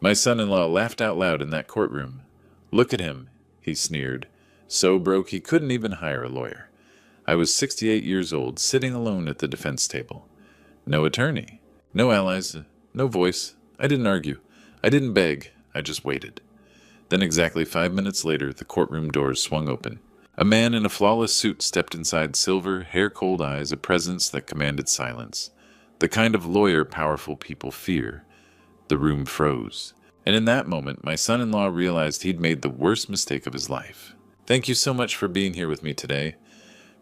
My son-in-law laughed out loud in that courtroom. Look at him, he sneered. So broke he couldn't even hire a lawyer. I was 68 years old, sitting alone at the defense table. No attorney, no allies, no voice. I didn't argue. I didn't beg. I just waited. Then exactly 5 minutes later, the courtroom doors swung open. A man in a flawless suit stepped inside, silver, hair-cold eyes, a presence that commanded silence. The kind of lawyer powerful people fear. The room froze. And in that moment, my son-in-law realized he'd made the worst mistake of his life. Thank you so much for being here with me today.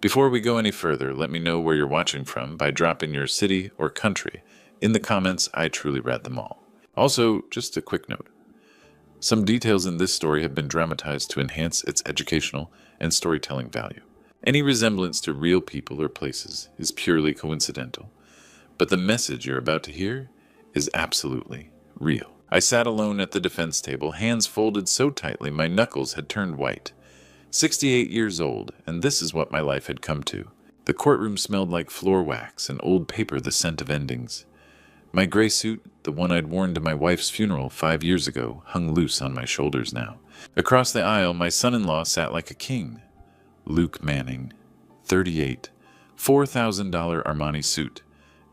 Before we go any further, let me know where you're watching from by dropping your city or country. In the comments, I truly read them all. Also, just a quick note. Some details in this story have been dramatized to enhance its educational and storytelling value. Any resemblance to real people or places is purely coincidental, but the message you're about to hear is absolutely real. I sat alone at the defense table, hands folded so tightly my knuckles had turned white. 68 years old, and this is what my life had come to. The courtroom smelled like floor wax and old paper, the scent of endings. My gray suit, the one I'd worn to my wife's funeral 5 years ago, hung loose on my shoulders now. Across the aisle, my son-in-law sat like a king. Luke Manning, 38, $4,000 Armani suit,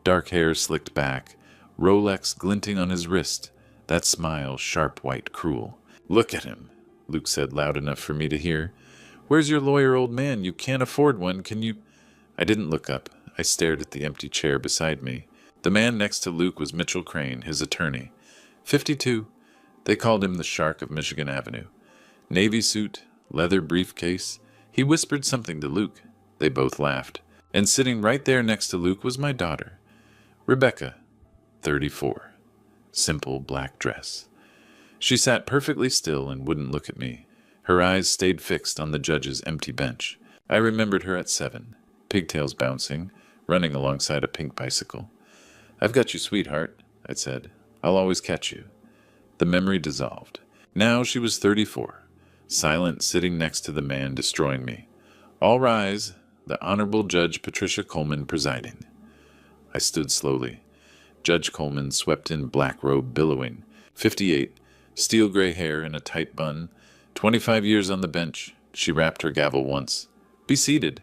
dark hair slicked back, Rolex glinting on his wrist, that smile sharp, white, cruel. Look at him, Luke said loud enough for me to hear. Where's your lawyer, old man? You can't afford one, can you? I didn't look up. I stared at the empty chair beside me. The man next to Luke was Mitchell Crane, his attorney. 52. They called him the Shark of Michigan Avenue. Navy suit, leather briefcase. He whispered something to Luke. They both laughed. And sitting right there next to Luke was my daughter, Rebecca, 34. Simple black dress. She sat perfectly still and wouldn't look at me. Her eyes stayed fixed on the judge's empty bench. I remembered her at 7, pigtails bouncing, running alongside a pink bicycle. I've got you, sweetheart, I said. I'll always catch you. The memory dissolved. Now she was 34, silent, sitting next to the man destroying me. All rise, the Honorable Judge Patricia Coleman presiding. I stood slowly. Judge Coleman swept in black robe billowing. 58, steel gray hair in a tight bun. 25 years on the bench. She rapped her gavel once. Be seated.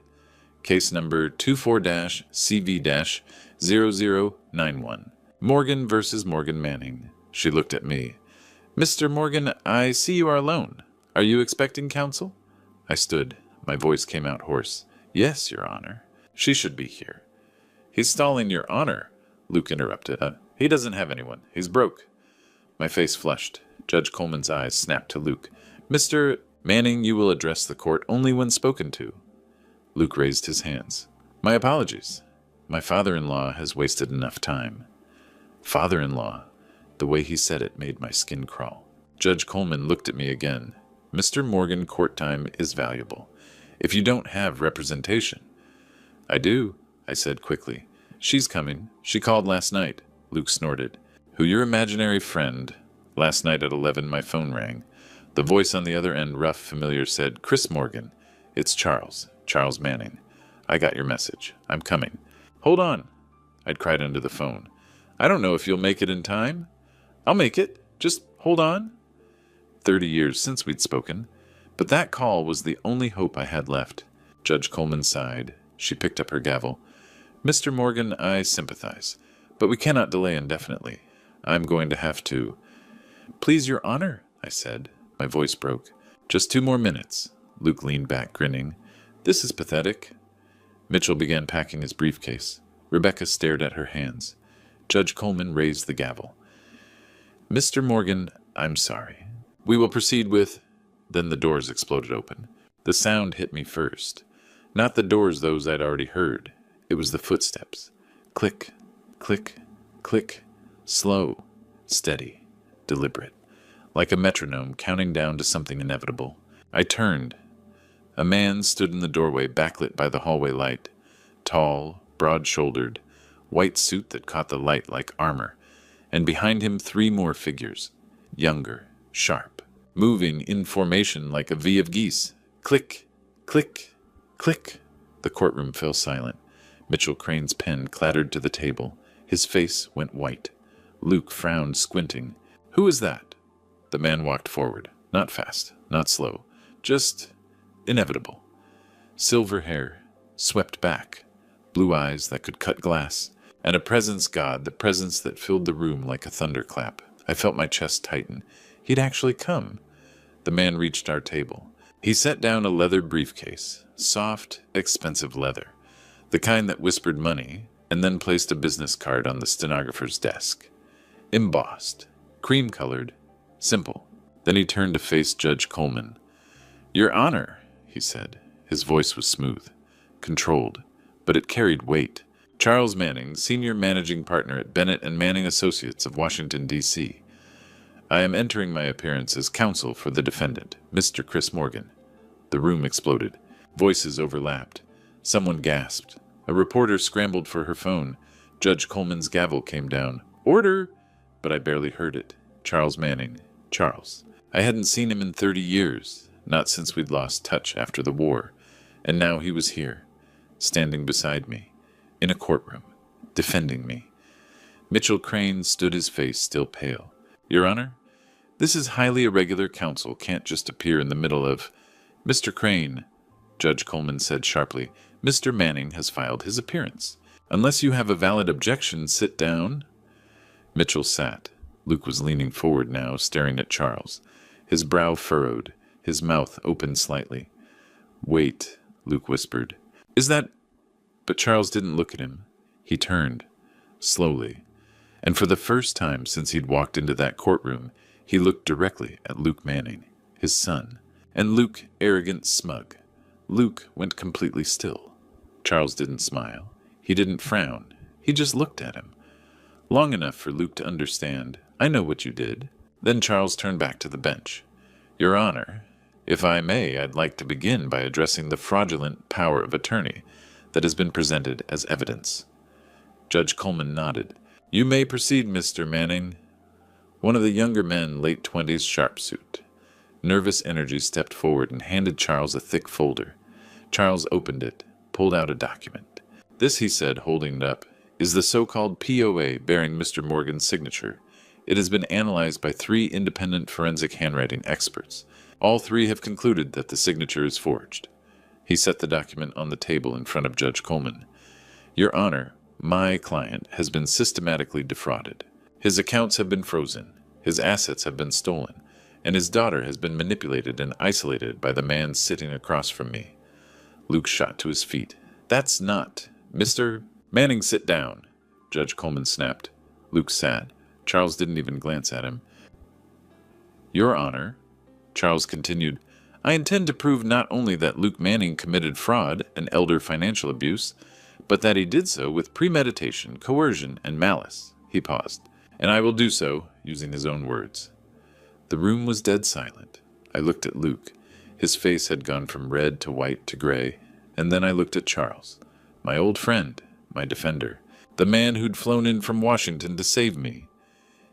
Case number 24-CV-0091. Morgan versus Morgan Manning. She looked at me. Mr. Morgan, I see you are alone. Are you expecting counsel? I stood. My voice came out hoarse. Yes, Your Honor. She should be here. He's stalling, Your Honor, Luke interrupted. He doesn't have anyone. He's broke. My face flushed. Judge Coleman's eyes snapped to Luke. Mr. Manning, you will address the court only when spoken to. Luke raised his hands. My apologies. My father-in-law has wasted enough time. Father-in-law. The way he said it made my skin crawl. Judge Coleman looked at me again. Mr. Morgan, court time is valuable. If you don't have representation. I do, I said quickly. She's coming. She called last night. Luke snorted. Who your imaginary friend? Last night at 11 my phone rang. The voice on the other end, rough, familiar, said, Chris Morgan. It's Charles. Charles Manning. I got your message. I'm coming. Hold on, I'd cried into the phone. I don't know if you'll make it in time. I'll make it. Just hold on. 30 years since we'd spoken, but that call was the only hope I had left. Judge Coleman sighed. She picked up her gavel. Mr. Morgan, I sympathize, but we cannot delay indefinitely. I'm going to have to. Please, Your Honor, I said. My voice broke. Just 2 more minutes. Luke leaned back, grinning. This is pathetic. Mitchell began packing his briefcase. Rebecca stared at her hands. Judge Coleman raised the gavel. Mr. Morgan, I'm sorry. We will proceed with... Then the doors exploded open. The sound hit me first. Not the doors those I'd already heard. It was the footsteps. Click, click, click. Slow, steady, deliberate. Like a metronome counting down to something inevitable. I turned. A man stood in the doorway, backlit by the hallway light. Tall, broad-shouldered, white suit that caught the light like armor. And behind him 3 more figures. Younger, sharp, moving in formation like a V of geese. Click, click, click. The courtroom fell silent. Mitchell Crane's pen clattered to the table. His face went white. Luke frowned, squinting. Who is that? The man walked forward. Not fast, not slow, just inevitable. Silver hair, swept back, blue eyes that could cut glass, and a presence, God, the presence that filled the room like a thunderclap. I felt my chest tighten. He'd actually come. The man reached our table. He set down a leather briefcase, soft, expensive leather, the kind that whispered money, and then placed a business card on the stenographer's desk. Embossed, cream-colored, simple. Then he turned to face Judge Coleman. "Your Honor," he said. His voice was smooth, controlled, but it carried weight. "Charles Manning, senior managing partner at Bennett and Manning Associates of Washington, D.C. I am entering my appearance as counsel for the defendant, Mr. Chris Morgan." The room exploded. Voices overlapped. Someone gasped. A reporter scrambled for her phone. Judge Coleman's gavel came down. "Order!" But I barely heard it. Charles Manning. Charles. I hadn't seen him in 30 years, not since we'd lost touch after the war. And now he was here, standing beside me, in a courtroom, defending me. Mitchell Crane stood, his face still pale. "Your Honor, this is highly irregular. Counsel can't just appear in the middle of—" "Mr. Crane," Judge Coleman said sharply, "Mr. Manning has filed his appearance. Unless you have a valid objection, sit down." Mitchell sat. Luke was leaning forward now, staring at Charles. His brow furrowed, his mouth opened slightly. "Wait," Luke whispered. "Is that—" But Charles didn't look at him. He turned, slowly, and for the first time since he'd walked into that courtroom, he looked directly at Luke Manning, his son. And Luke, arrogant, smug. Luke went completely still. Charles didn't smile. He didn't frown. He just looked at him. Long enough for Luke to understand, "I know what you did." Then Charles turned back to the bench. "Your Honor, if I may, I'd like to begin by addressing the fraudulent power of attorney that has been presented as evidence." Judge Coleman nodded. "You may proceed, Mr. Manning." One of the younger men, late 20s, sharp suit. Nervous energy stepped forward and handed Charles a thick folder. Charles opened it, pulled out a document. "This," he said, holding it up, "is the so-called POA bearing Mr. Morgan's signature. It has been analyzed by 3 independent forensic handwriting experts. All 3 have concluded that the signature is forged." He set the document on the table in front of Judge Coleman. "Your Honor, my client has been systematically defrauded. His accounts have been frozen, his assets have been stolen, and his daughter has been manipulated and isolated by the man sitting across from me." Luke shot to his feet. "That's not— Mr. Manning, sit down," Judge Coleman snapped. Luke sat. Charles didn't even glance at him. "Your Honor," Charles continued, "I intend to prove not only that Luke Manning committed fraud and elder financial abuse, but that he did so with premeditation, coercion, and malice." He paused. "And I will do so using his own words." The room was dead silent. I looked at Luke. His face had gone from red to white to gray, and then I looked at Charles, my old friend, my defender, the man who'd flown in from Washington to save me.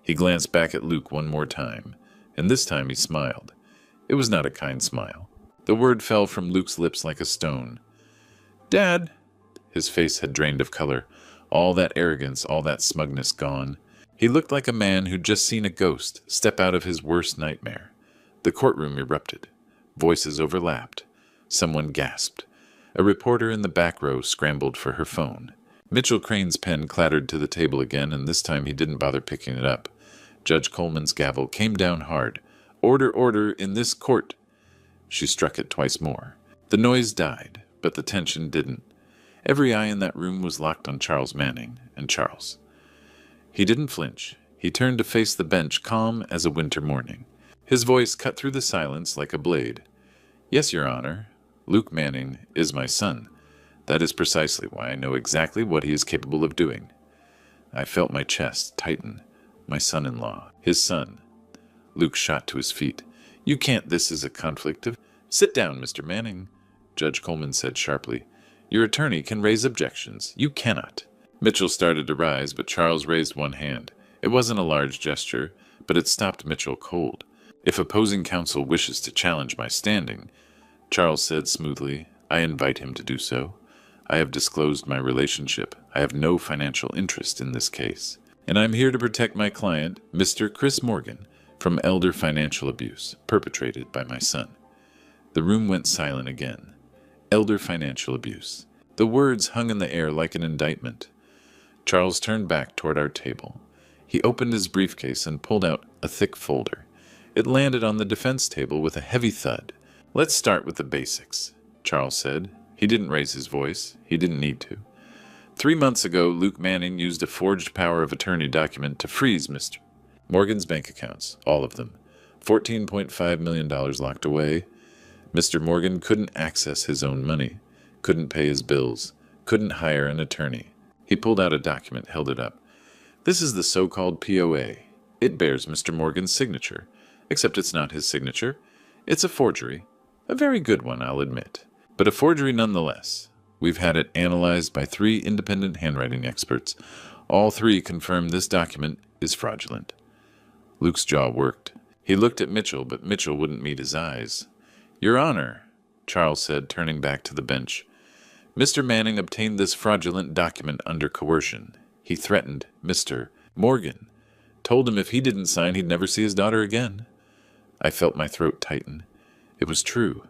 He glanced back at Luke one more time, and this time he smiled. It was not a kind smile. The word fell from Luke's lips like a stone. "Dad!" His face had drained of color, all that arrogance, all that smugness gone. He looked like a man who'd just seen a ghost step out of his worst nightmare. The courtroom erupted. Voices overlapped. Someone gasped. A reporter in the back row scrambled for her phone. Mitchell Crane's pen clattered to the table again, and this time he didn't bother picking it up. Judge Coleman's gavel came down hard. "Order, order, in this court." She struck it twice more. The noise died, but the tension didn't. Every eye in that room was locked on Charles Manning and Charles. He didn't flinch. He turned to face the bench, calm as a winter morning. His voice cut through the silence like a blade. "Yes, Your Honor, Luke Manning is my son. That is precisely why I know exactly what he is capable of doing." I felt my chest tighten. My son-in-law. His son. Luke shot to his feet. "You can't— This is a conflict of—" "Sit down, Mr. Manning," Judge Coleman said sharply. "Your attorney can raise objections. You cannot." Mitchell started to rise, but Charles raised one hand. It wasn't a large gesture, but it stopped Mitchell cold. "If opposing counsel wishes to challenge my standing," Charles said smoothly, "I invite him to do so. I have disclosed my relationship. I have no financial interest in this case. And I'm here to protect my client, Mr. Chris Morgan, from elder financial abuse perpetrated by my son. The room went silent again. Elder financial abuse. The words hung in the air like an indictment. Charles turned back toward our table. He opened his briefcase and pulled out a thick folder. It landed on the defense table with a heavy thud. "Let's start with the basics," Charles said. He didn't raise his voice. He didn't need to. 3 months ago, Luke Manning used a forged power of attorney document to freeze Mr. Morgan's bank accounts, all of them. $14.5 million locked away. Mr. Morgan couldn't access his own money, couldn't pay his bills, couldn't hire an attorney. He pulled out a document, held it up. "This is the so-called POA. It bears Mr. Morgan's signature, except it's not his signature. It's a forgery. A very good one, I'll admit, but a forgery nonetheless. We've had it analyzed by 3 independent handwriting experts. All 3 confirm this document is fraudulent." Luke's jaw worked. He looked at Mitchell, but Mitchell wouldn't meet his eyes. "Your Honor," Charles said, turning back to the bench, "Mr. Manning obtained this fraudulent document under coercion. He threatened Mr. Morgan, told him if he didn't sign, he'd never see his daughter again." I felt my throat tighten. It was true.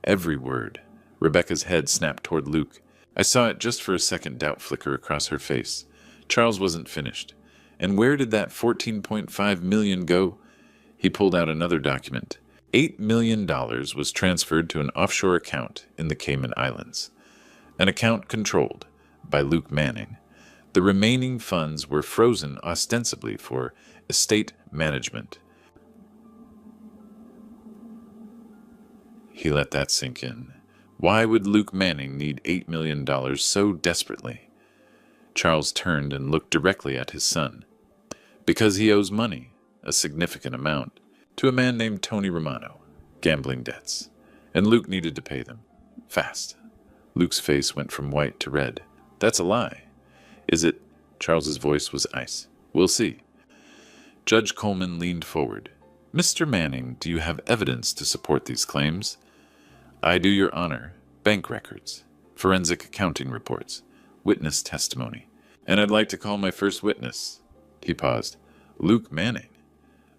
Every word. Rebecca's head snapped toward Luke. I saw it just for a second, doubt flicker across her face. Charles wasn't finished. "And where did that $14.5 million go?" He pulled out another document. $8 million was transferred to an offshore account in the Cayman Islands. An account controlled by Luke Manning. The remaining funds were frozen ostensibly for estate management. He let that sink in. Why would Luke Manning need $8 million so desperately? Charles turned and looked directly at his son. "Because he owes money, a significant amount, to a man named Tony Romano, gambling debts, and Luke needed to pay them. Fast." Luke's face went from white to red. "That's a lie." "Is it?" Charles's voice was ice. "We'll see." Judge Coleman leaned forward. "Mr. Manning, do you have evidence to support these claims?" "I do, Your Honor. Bank records, forensic accounting reports, witness testimony. And I'd like to call my first witness." He paused. "Luke Manning."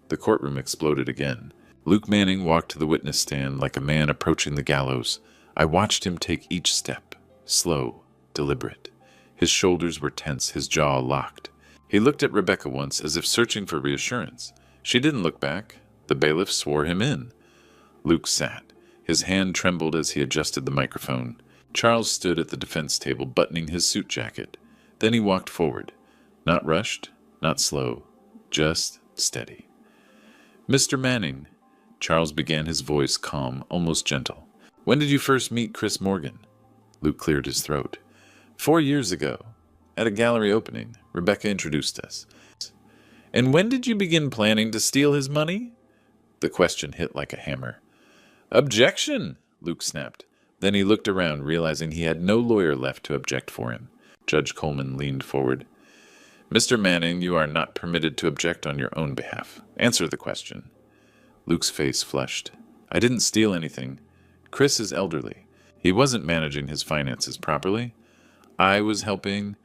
The courtroom exploded again. Luke Manning walked to the witness stand like a man approaching the gallows. I watched him take each step, slow, deliberate. His shoulders were tense, his jaw locked. He looked at Rebecca once as if searching for reassurance. She didn't look back. The bailiff swore him in. Luke sat. His hand trembled as he adjusted the microphone. Charles stood at the defense table, buttoning his suit jacket. Then he walked forward. Not rushed, not slow, just steady. "Mr. Manning," Charles began, his voice calm, almost gentle. "When did you first meet Chris Morgan?" Luke cleared his throat. 4 years ago. At a gallery opening. Rebecca introduced us." "And when did you begin planning to steal his money?" The question hit like a hammer. "Objection!" Luke snapped. Then he looked around, realizing he had no lawyer left to object for him. Judge Coleman leaned forward. "Mr. Manning, you are not permitted to object on your own behalf. Answer the question." Luke's face flushed. "I didn't steal anything. Chris is elderly. He wasn't managing his finances properly. I was helping—"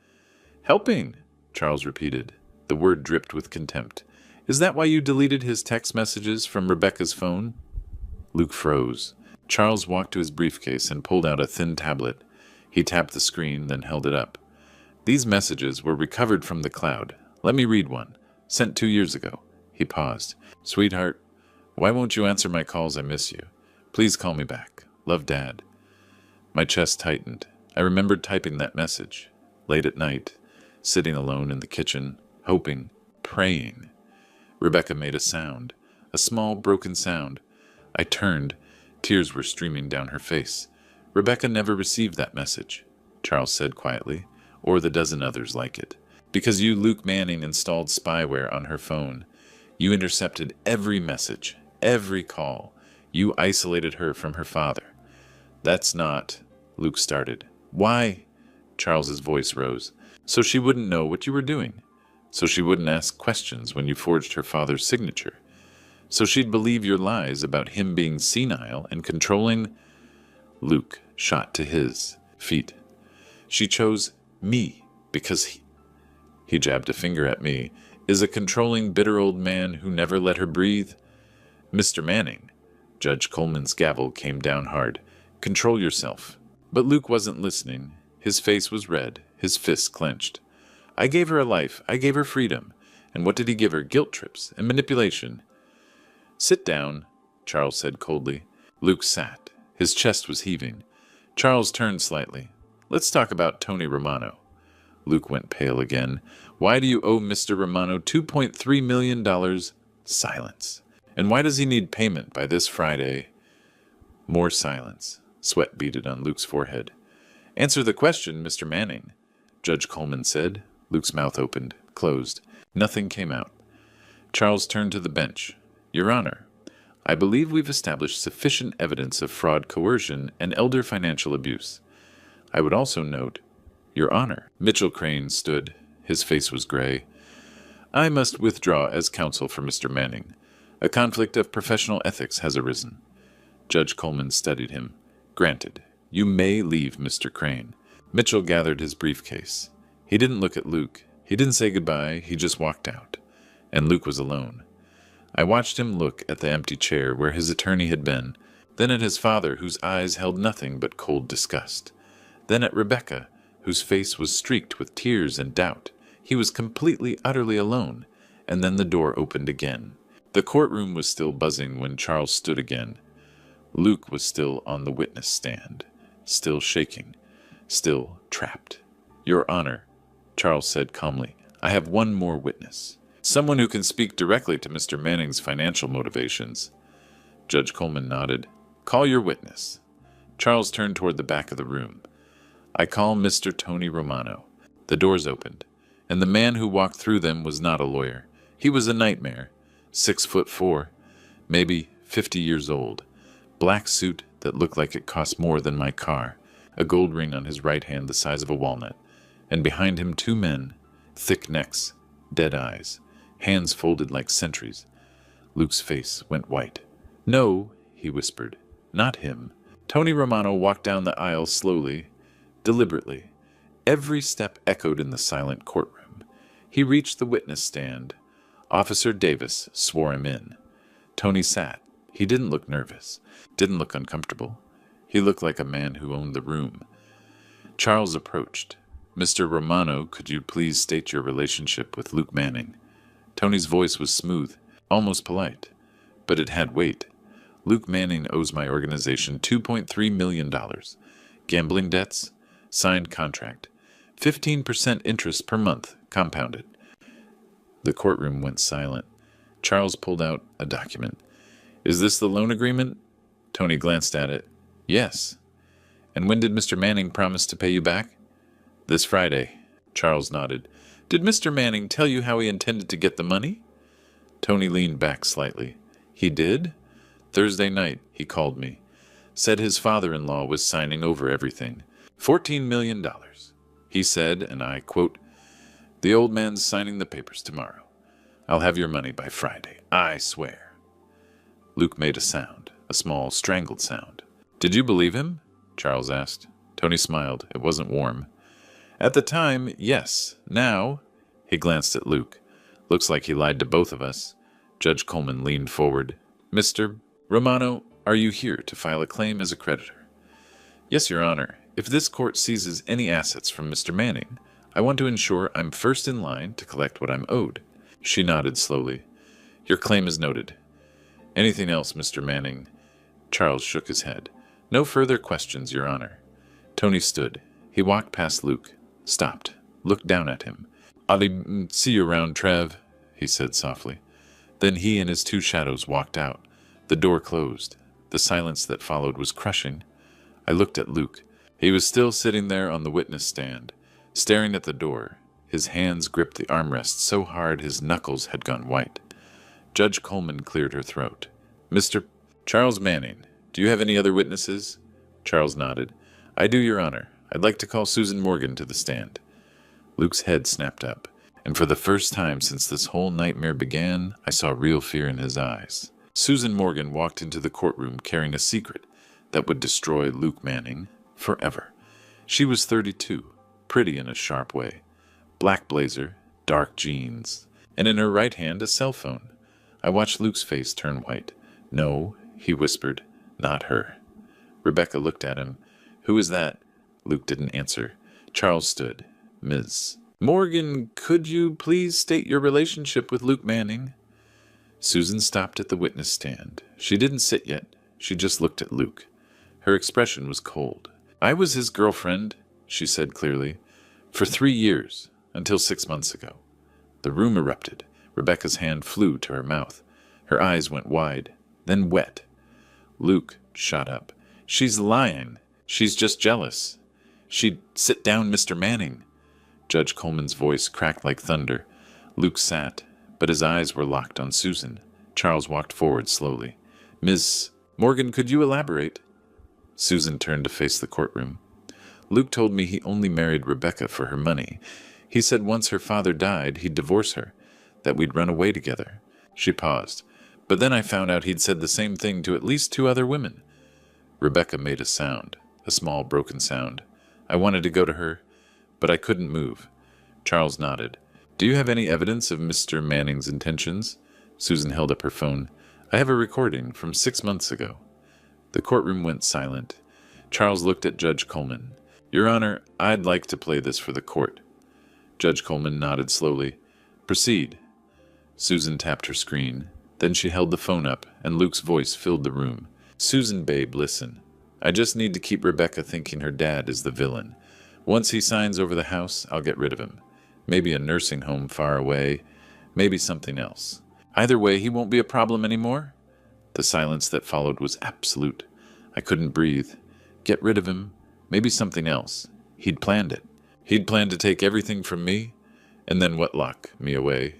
"Helping," Charles repeated. The word dripped with contempt. "Is that why you deleted his text messages from Rebecca's phone?" Luke froze. Charles walked to his briefcase and pulled out a thin tablet. He tapped the screen, then held it up. "These messages were recovered from the cloud. Let me read one. Sent 2 years ago." He paused. "Sweetheart, why won't you answer my calls? I miss you. Please call me back. Love, Dad." My chest tightened. I remembered typing that message. Late at night, sitting alone in the kitchen, hoping, praying. Rebecca made a sound. A small, broken sound. I turned. Tears were streaming down her face. "Rebecca never received that message," Charles said quietly, "or the dozen others like it. Because you, Luke Manning, installed spyware on her phone. You intercepted every message, every call. You isolated her from her father." "That's not—" Luke started. "Why?" Charles's voice rose. "So she wouldn't know what you were doing. So she wouldn't ask questions when you forged her father's signature. So she'd believe your lies about him being senile and controlling—" Luke shot to his feet. "She chose me because he jabbed a finger at me. is a controlling, bitter old man who never let her breathe. Mr. Manning. Judge Coleman's gavel came down hard. Control yourself. But Luke wasn't listening. His face was red, his fists clenched. I gave her a life. I gave her freedom. And what did he give her? Guilt trips and manipulation. Sit down, Charles said coldly. Luke sat. His chest was heaving. Charles turned slightly. Let's talk about Tony Romano. Luke went pale again. Why do you owe Mr. Romano $2.3 million? Silence. And why does he need payment by this Friday? More silence. Sweat beaded on Luke's forehead. Answer the question, Mr. Manning, Judge Coleman said. Luke's mouth opened, closed. Nothing came out. Charles turned to the bench. Your Honor, I believe we've established sufficient evidence of fraud, coercion, and elder financial abuse. I would also note, Your Honor. Mitchell Crane stood. His face was gray. I must withdraw as counsel for Mr. Manning. A conflict of professional ethics has arisen. Judge Coleman studied him. Granted. You may leave, Mr. Crane. Mitchell gathered his briefcase. He didn't look at Luke. He didn't say goodbye. He just walked out. And Luke was alone. I watched him look at the empty chair where his attorney had been, then at his father, whose eyes held nothing but cold disgust, then at Rebecca, whose face was streaked with tears and doubt. He was completely, utterly alone, and then the door opened again. The courtroom was still buzzing when Charles stood again. Luke was still on the witness stand, still shaking, still trapped. Your Honor, Charles said calmly, I have one more witness. Someone who can speak directly to Mr. Manning's financial motivations. Judge Coleman nodded. Call your witness. Charles turned toward the back of the room. I call Mr. Tony Romano. The doors opened, and the man who walked through them was not a lawyer. He was a nightmare, 6'4", maybe 50 years old. Black suit that looked like it cost more than my car, a gold ring on his right hand the size of a walnut, and behind him 2 men, thick necks, dead eyes, hands folded like sentries. Luke's face went white. No, he whispered, not him. Tony Romano walked down the aisle slowly, deliberately. Every step echoed in the silent courtroom. He reached the witness stand. Officer Davis swore him in. Tony sat. He didn't look nervous, didn't look uncomfortable. He looked like a man who owned the room. Charles approached. Mr. Romano, could you please state your relationship with Luke Manning? Tony's voice was smooth, almost polite, but it had weight. Luke Manning owes my organization $2.3 million. Gambling debts, signed contract, 15% interest per month, compounded. The courtroom went silent. Charles pulled out a document. Is this the loan agreement? Tony glanced at it. Yes. And when did Mr. Manning promise to pay you back? This Friday. Charles nodded. Did Mr. Manning tell you how he intended to get the money? Tony leaned back slightly. He did? Thursday night, he called me. Said his father-in-law was signing over everything. $14 million. He said, and I quote, the old man's signing the papers tomorrow. I'll have your money by Friday. I swear. Luke made a sound, a small, strangled sound. Did you believe him? Charles asked. Tony smiled. It wasn't warm. At the time, yes. Now, he glanced at Luke. Looks like he lied to both of us. Judge Coleman leaned forward. Mr. Romano, are you here to file a claim as a creditor? Yes, Your Honor. If this court seizes any assets from Mr. Manning, I want to ensure I'm first in line to collect what I'm owed. She nodded slowly. Your claim is noted. Anything else, Mr. Manning? Charles shook his head. No further questions, Your Honor. Tony stood. He walked past Luke, stopped, looked down at him. I'll see you around, Trev, he said softly. Then he and his 2 shadows walked out. The door closed. The silence that followed was crushing. I looked at Luke. He was still sitting there on the witness stand, staring at the door. His hands gripped the armrest so hard his knuckles had gone white. Judge Coleman cleared her throat. Mr. Charles Manning, do you have any other witnesses? Charles nodded. I do, Your Honor. I'd like to call Susan Morgan to the stand. Luke's head snapped up, and for the first time since this whole nightmare began, I saw real fear in his eyes. Susan Morgan walked into the courtroom carrying a secret that would destroy Luke Manning forever. She was 32, pretty in a sharp way. Black blazer, dark jeans, and in her right hand a cell phone. I watched Luke's face turn white. "No," he whispered, "not her." Rebecca looked at him. "Who is that?" Luke didn't answer. Charles stood. "Ms. Morgan, could you please state your relationship with Luke Manning?" Susan stopped at the witness stand. She didn't sit yet. She just looked at Luke. Her expression was cold. "I was his girlfriend," she said clearly, "for 3 years, until 6 months ago." The room erupted. Rebecca's hand flew to her mouth. Her eyes went wide, then wet. Luke shot up. "She's lying. She's just jealous. She'd sit down Mr. Manning." Judge Coleman's voice cracked like thunder. Luke sat, but his eyes were locked on Susan. Charles walked forward slowly. "Miss Morgan, could you elaborate?" Susan turned to face the courtroom. "Luke told me he only married Rebecca for her money. He said once her father died, he'd divorce her, that we'd run away together." She paused. "But then I found out he'd said the same thing to at least 2 other women." Rebecca made a sound, a small broken sound. "I wanted to go to her, but I couldn't move." Charles nodded. "Do you have any evidence of Mr. Manning's intentions?" Susan held up her phone. "I have a recording from 6 months ago." The courtroom went silent. Charles looked at Judge Coleman. "Your Honor, I'd like to play this for the court." Judge Coleman nodded slowly. "Proceed." Susan tapped her screen. Then she held the phone up, and Luke's voice filled the room. "Susan, babe, listen. I just need to keep Rebecca thinking her dad is the villain. Once he signs over the house, I'll get rid of him. Maybe a nursing home far away. Maybe something else. Either way, he won't be a problem anymore." The silence that followed was absolute. I couldn't breathe. Get rid of him. Maybe something else. He'd planned it. He'd planned to take everything from me, and then lock me away.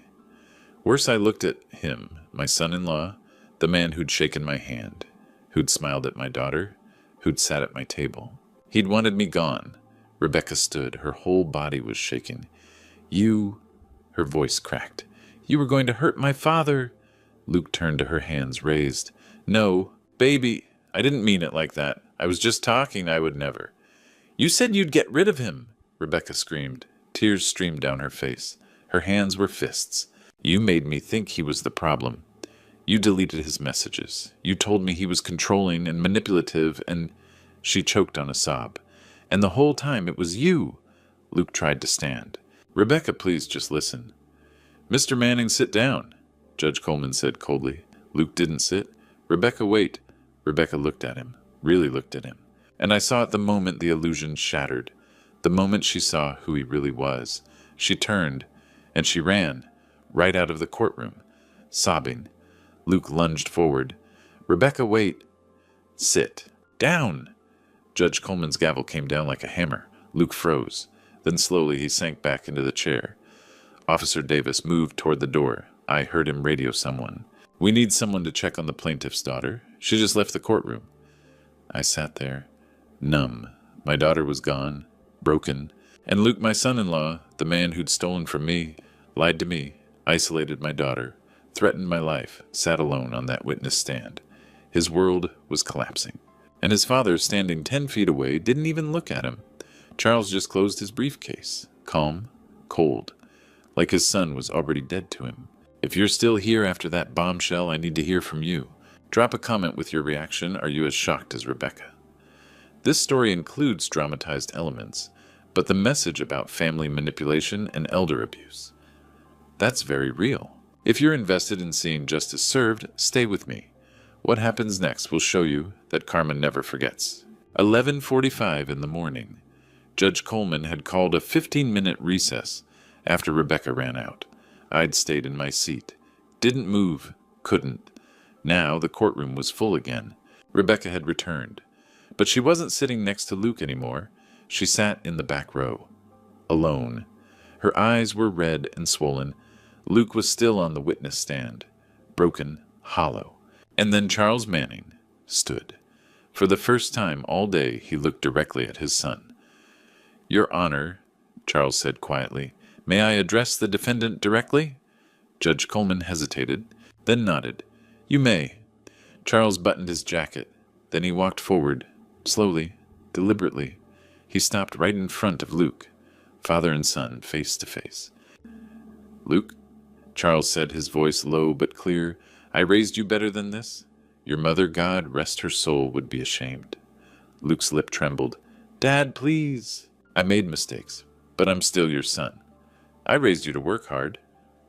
Worse, I looked at him, my son-in-law, the man who'd shaken my hand, who'd smiled at my daughter, who'd sat at my table. He'd wanted me gone. Rebecca stood. Her whole body was shaking. "You—" Her voice cracked. "You were going to hurt my father." Luke turned to her, hands raised. "No, baby, I didn't mean it like that. I was just talking. I would never." "You said you'd get rid of him," Rebecca screamed. Tears streamed down her face. Her hands were fists. "You made me think he was the problem. You deleted his messages. You told me he was controlling and manipulative and—" She choked on a sob. "And the whole time it was you." Luke tried to stand. "Rebecca, please just listen." "Mr. Manning, sit down," Judge Coleman said coldly. Luke didn't sit. "Rebecca, wait." Rebecca looked at him, really looked at him. And I saw at the moment the illusion shattered. The moment she saw who he really was. She turned, and she ran, right out of the courtroom, sobbing. Luke lunged forward. "Rebecca, wait." "Sit. Down." Judge Coleman's gavel came down like a hammer. Luke froze. Then slowly he sank back into the chair. Officer Davis moved toward the door. I heard him radio someone. "We need someone to check on the plaintiff's daughter. She just left the courtroom." I sat there, numb. My daughter was gone, broken. And Luke, my son-in-law, the man who'd stolen from me, lied to me, isolated my daughter, threatened my life, sat alone on that witness stand. His world was collapsing. And his father, standing 10 feet away, didn't even look at him. Charles just closed his briefcase, calm, cold, like his son was already dead to him. If you're still here after that bombshell, I need to hear from you. Drop a comment with your reaction. Are you as shocked as Rebecca? This story includes dramatized elements, but the message about family manipulation and elder abuse, that's very real. If you're invested in seeing justice served, stay with me. What happens next will show you that karma never forgets. 11:45 in the morning. Judge Coleman had called a 15-minute recess after Rebecca ran out. I'd stayed in my seat. Didn't move. Couldn't. Now the courtroom was full again. Rebecca had returned. But she wasn't sitting next to Luke anymore. She sat in the back row. Alone. Her eyes were red and swollen. Luke was still on the witness stand. Broken, hollow. And then Charles Manning stood. For the first time all day he looked directly at his son. "Your Honor," Charles said quietly, "may I address the defendant directly?" Judge Coleman hesitated, then nodded. "You may." Charles buttoned his jacket. Then he walked forward, slowly, deliberately. He stopped right in front of Luke, father and son, face to face. "Luke?" Charles said, his voice low but clear. I raised you better than this? Your mother, God rest her soul, would be ashamed. Luke's lip trembled. Dad, please. I made mistakes, but I'm still your son. I raised you to work hard,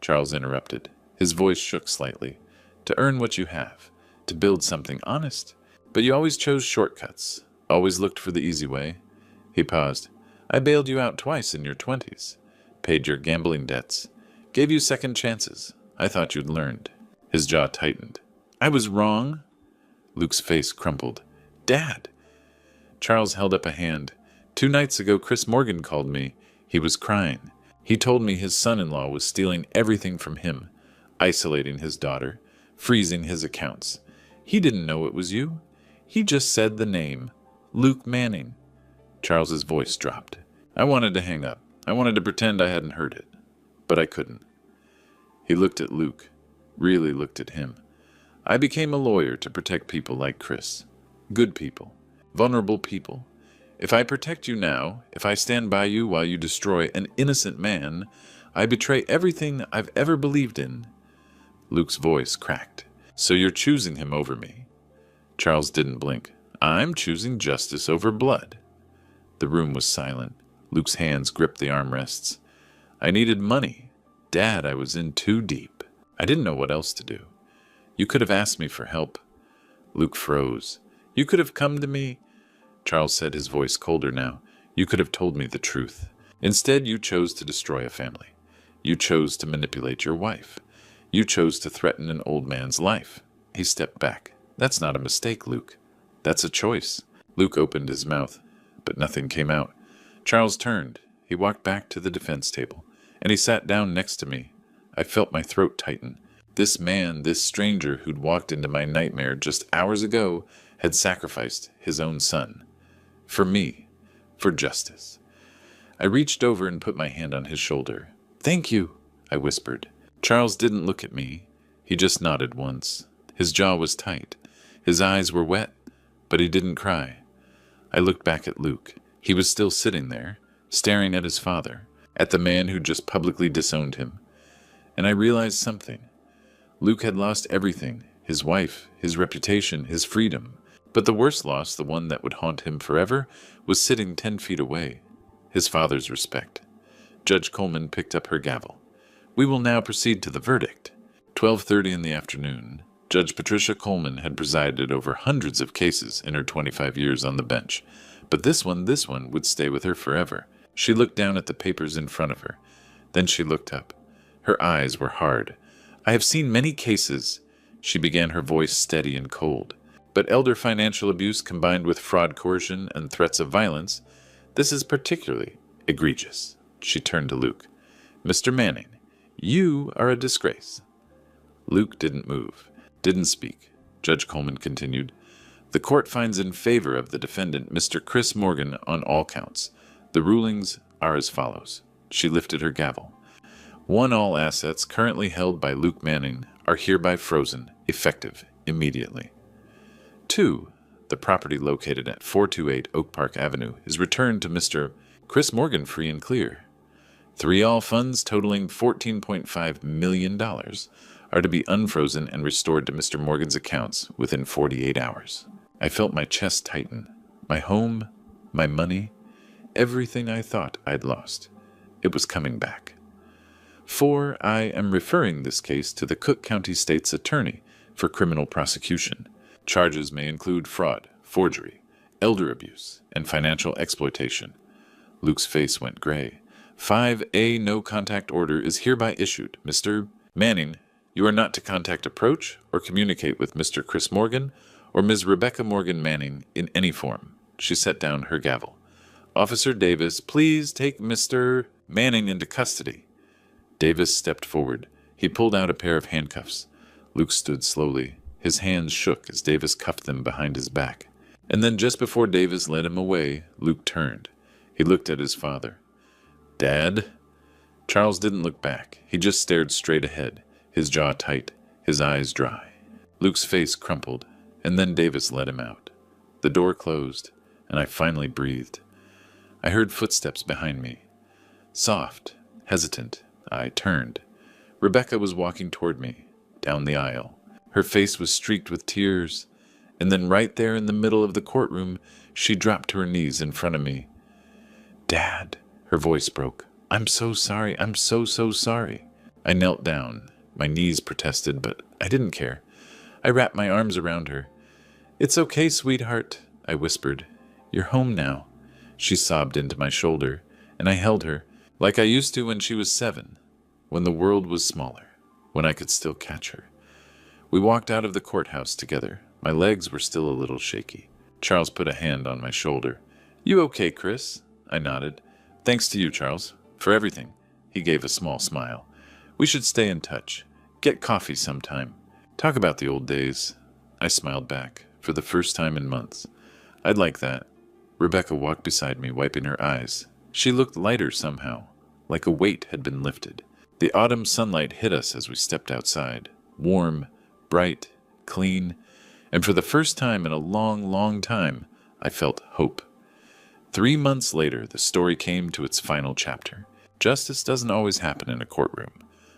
Charles interrupted. His voice shook slightly. To earn what you have, to build something honest. But you always chose shortcuts, always looked for the easy way. He paused. I bailed you out twice in your 20s, paid your gambling debts, gave you second chances. I thought you'd learned. His jaw tightened. I was wrong. Luke's face crumpled. Dad! Charles held up a hand. 2 nights ago, Chris Morgan called me. He was crying. He told me his son-in-law was stealing everything from him, isolating his daughter, freezing his accounts. He didn't know it was you. He just said the name, Luke Manning. Charles's voice dropped. I wanted to hang up. I wanted to pretend I hadn't heard it, but I couldn't. He looked at Luke, really looked at him. I became a lawyer to protect people like Chris. Good people, vulnerable people. If I protect you now, if I stand by you while you destroy an innocent man, I betray everything I've ever believed in. Luke's voice cracked. So you're choosing him over me? Charles didn't blink. I'm choosing justice over blood. The room was silent. Luke's hands gripped the armrests. I needed money. Dad, I was in too deep. I didn't know what else to do. You could have asked me for help. Luke froze. You could have come to me. Charles said, his voice colder now. You could have told me the truth. Instead, you chose to destroy a family. You chose to manipulate your wife. You chose to threaten an old man's life. He stepped back. That's not a mistake, Luke. That's a choice. Luke opened his mouth, but nothing came out. Charles turned. He walked back to the defense table, and he sat down next to me. I felt my throat tighten. This man, this stranger who'd walked into my nightmare just hours ago, had sacrificed his own son. For me. For justice. I reached over and put my hand on his shoulder. Thank you, I whispered. Charles didn't look at me. He just nodded once. His jaw was tight. His eyes were wet, but he didn't cry. I looked back at Luke. He was still sitting there, staring at his father, at the man who just publicly disowned him. And I realized something. Luke had lost everything, his wife, his reputation, his freedom. But the worst loss, the one that would haunt him forever, was sitting 10 feet away. His father's respect. Judge Coleman picked up her gavel. We will now proceed to the verdict. 12:30 in the afternoon. Judge Patricia Coleman had presided over hundreds of cases in her 25 years on the bench. But this one would stay with her forever. She looked down at the papers in front of her. Then she looked up. Her eyes were hard. I have seen many cases. She began, her voice steady and cold. But elder financial abuse combined with fraud, coercion, and threats of violence, this is particularly egregious. She turned to Luke. Mr. Manning, you are a disgrace. Luke didn't move, didn't speak. Judge Coleman continued. The court finds in favor of the defendant, Mr. Chris Morgan, on all counts. The rulings are as follows. She lifted her gavel. 1. All assets currently held by Luke Manning are hereby frozen, effective immediately. 2. The property located at 428 Oak Park Avenue is returned to Mr. Chris Morgan free and clear. 3. All funds totaling $14.5 million are to be unfrozen and restored to Mr. Morgan's accounts within 48 hours. I felt my chest tighten. My home, my money, everything I thought I'd lost. It was coming back. 4. I am referring this case to the Cook County State's Attorney for criminal prosecution. Charges may include fraud, forgery, elder abuse, and financial exploitation. Luke's face went gray. 5A no contact order is hereby issued. Mr. Manning, you are not to contact, approach, or communicate with Mr. Chris Morgan or Ms. Rebecca Morgan Manning in any form. She set down her gavel. Officer Davis, please take Mr. Manning into custody. Davis stepped forward. He pulled out a pair of handcuffs. Luke stood slowly. His hands shook as Davis cuffed them behind his back. And then just before Davis led him away, Luke turned. He looked at his father. Dad? Charles didn't look back. He just stared straight ahead, his jaw tight, his eyes dry. Luke's face crumpled, and then Davis let him out. The door closed, and I finally breathed. I heard footsteps behind me. Soft, hesitant, I turned. Rebecca was walking toward me, down the aisle. Her face was streaked with tears, and then right there in the middle of the courtroom, she dropped to her knees in front of me. "Dad," her voice broke. "I'm so sorry. I'm so sorry." I knelt down. My knees protested, but I didn't care. I wrapped my arms around her. "It's okay, sweetheart," I whispered. "You're home now." She sobbed into my shoulder, and I held her, like I used to when she was 7, when the world was smaller, when I could still catch her. We walked out of the courthouse together. My legs were still a little shaky. Charles put a hand on my shoulder. "You okay, Chris?" I nodded. "Thanks to you, Charles, for everything." He gave a small smile. "We should stay in touch. Get coffee sometime. Talk about the old days." I smiled back, for the first time in months. "I'd like that." Rebecca walked beside me, wiping her eyes. She looked lighter somehow, like a weight had been lifted. The autumn sunlight hit us as we stepped outside. Warm, bright, clean, and for the first time in a long, long time, I felt hope. 3 months later, the story came to its final chapter. Justice doesn't always happen in a courtroom.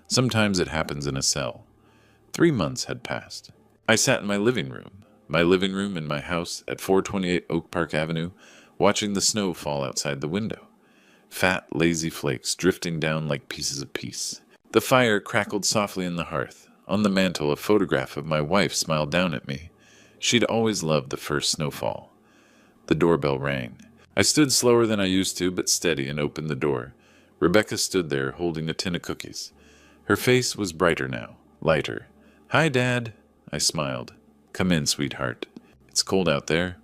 Sometimes it happens in a cell. 3 months had passed. I sat in my living room in my house at 428 Oak Park Avenue, watching the snow fall outside the window. Fat, lazy flakes drifting down like pieces of peace. The fire crackled softly in the hearth. On the mantel, a photograph of my wife smiled down at me. She'd always loved the first snowfall. The doorbell rang. I stood slower than I used to, but steady, and opened the door. Rebecca stood there, holding a tin of cookies. Her face was brighter now, lighter. "Hi, Dad," I smiled. "Come in, sweetheart. It's cold out there."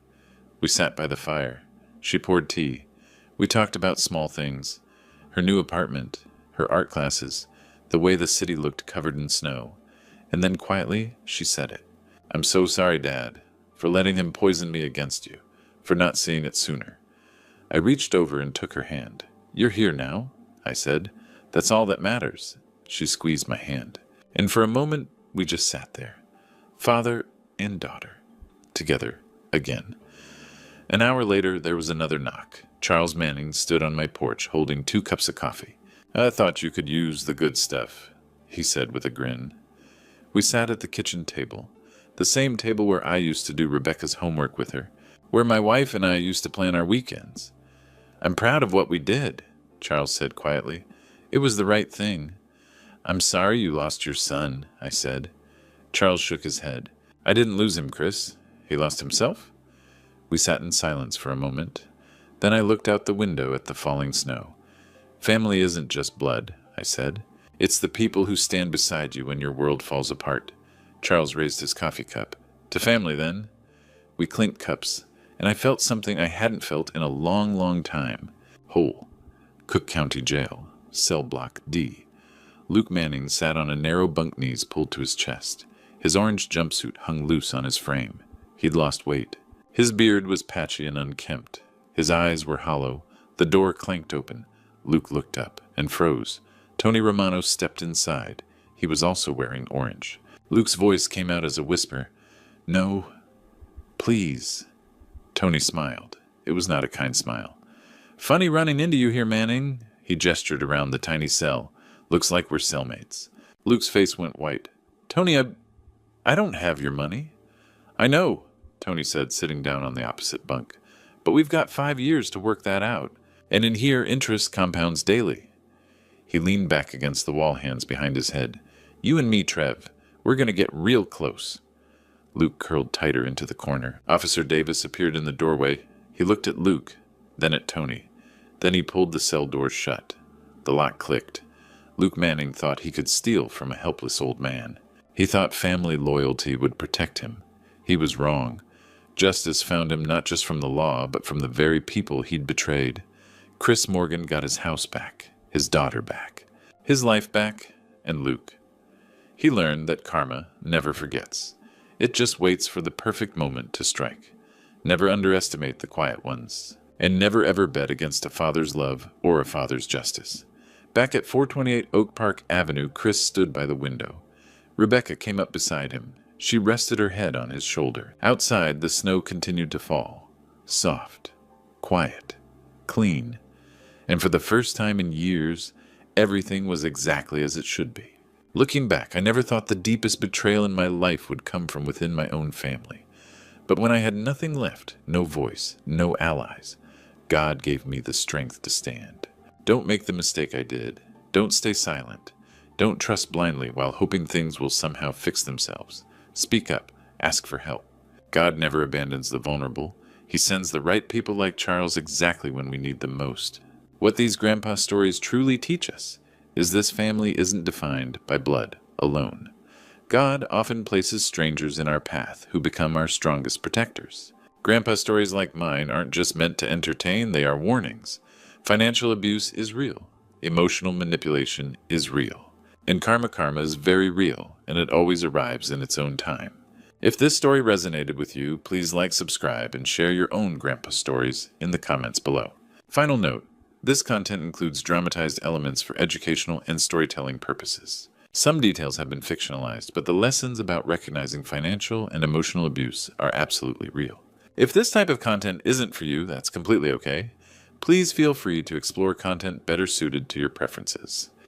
We sat by the fire. She poured tea. We talked about small things. Her new apartment, her art classes, the way the city looked covered in snow. And then quietly, she said it. "I'm so sorry, Dad, for letting him poison me against you, for not seeing it sooner." I reached over and took her hand. "You're here now," I said. "That's all that matters." She squeezed my hand. And for a moment, we just sat there. Father and daughter. Together. Again. An hour later, there was another knock. Charles Manning stood on my porch, holding 2 cups of coffee. "I thought you could use the good stuff," he said with a grin. We sat at the kitchen table. The same table where I used to do Rebecca's homework with her. Where my wife and I used to plan our weekends. "I'm proud of what we did," Charles said quietly. "It was the right thing." "I'm sorry you lost your son," I said. Charles shook his head. "I didn't lose him, Chris. He lost himself?" We sat in silence for a moment. Then I looked out the window at the falling snow. "Family isn't just blood," I said. "It's the people who stand beside you when your world falls apart." Charles raised his coffee cup. "To family, then." We clinked cups, and I felt something I hadn't felt in a long, long time. Whole. Cook County Jail. Cell Block D. Luke Manning sat on a narrow bunk knees pulled to his chest. His orange jumpsuit hung loose on his frame. He'd lost weight. His beard was patchy and unkempt. His eyes were hollow. The door clanked open. Luke looked up and froze. Tony Romano stepped inside. He was also wearing orange. Luke's voice came out as a whisper. "No. Please." Tony smiled. It was not a kind smile. "Funny running into you here, Manning." He gestured around the tiny cell. "Looks like we're cellmates." Luke's face went white. "Tony, I don't have your money." "I know," Tony said, sitting down on the opposite bunk. "But we've got 5 years to work that out. And in here, interest compounds daily." He leaned back against the wall, hands behind his head. "You and me, Trev, we're going to get real close." Luke curled tighter into the corner. Officer Davis appeared in the doorway. He looked at Luke, then at Tony. Then he pulled the cell door shut. The lock clicked. Luke Manning thought he could steal from a helpless old man. He thought family loyalty would protect him. He was wrong. Justice found him not just from the law, but from the very people he'd betrayed. Chris Morgan got his house back, his daughter back, his life back, and Luke. He learned that karma never forgets. It just waits for the perfect moment to strike. Never underestimate the quiet ones. And never ever bet against a father's love or a father's justice. Back at 428 Oak Park Avenue, Chris stood by the window. Rebecca came up beside him. She rested her head on his shoulder. Outside, the snow continued to fall. Soft, quiet, clean. And for the first time in years, everything was exactly as it should be. Looking back, I never thought the deepest betrayal in my life would come from within my own family. But when I had nothing left, no voice, no allies, God gave me the strength to stand. Don't make the mistake I did. Don't stay silent. Don't trust blindly while hoping things will somehow fix themselves. Speak up. Ask for help. God never abandons the vulnerable. He sends the right people like Charles exactly when we need them most. What these grandpa stories truly teach us is this family isn't defined by blood alone. God often places strangers in our path who become our strongest protectors. Grandpa stories like mine aren't just meant to entertain, they are warnings. Financial abuse is real. Emotional manipulation is real. And karma is very real, and it always arrives in its own time. If this story resonated with you, please like, subscribe, and share your own grandpa stories in the comments below. Final note, this content includes dramatized elements for educational and storytelling purposes. Some details have been fictionalized, but the lessons about recognizing financial and emotional abuse are absolutely real. If this type of content isn't for you, that's completely okay. Please feel free to explore content better suited to your preferences.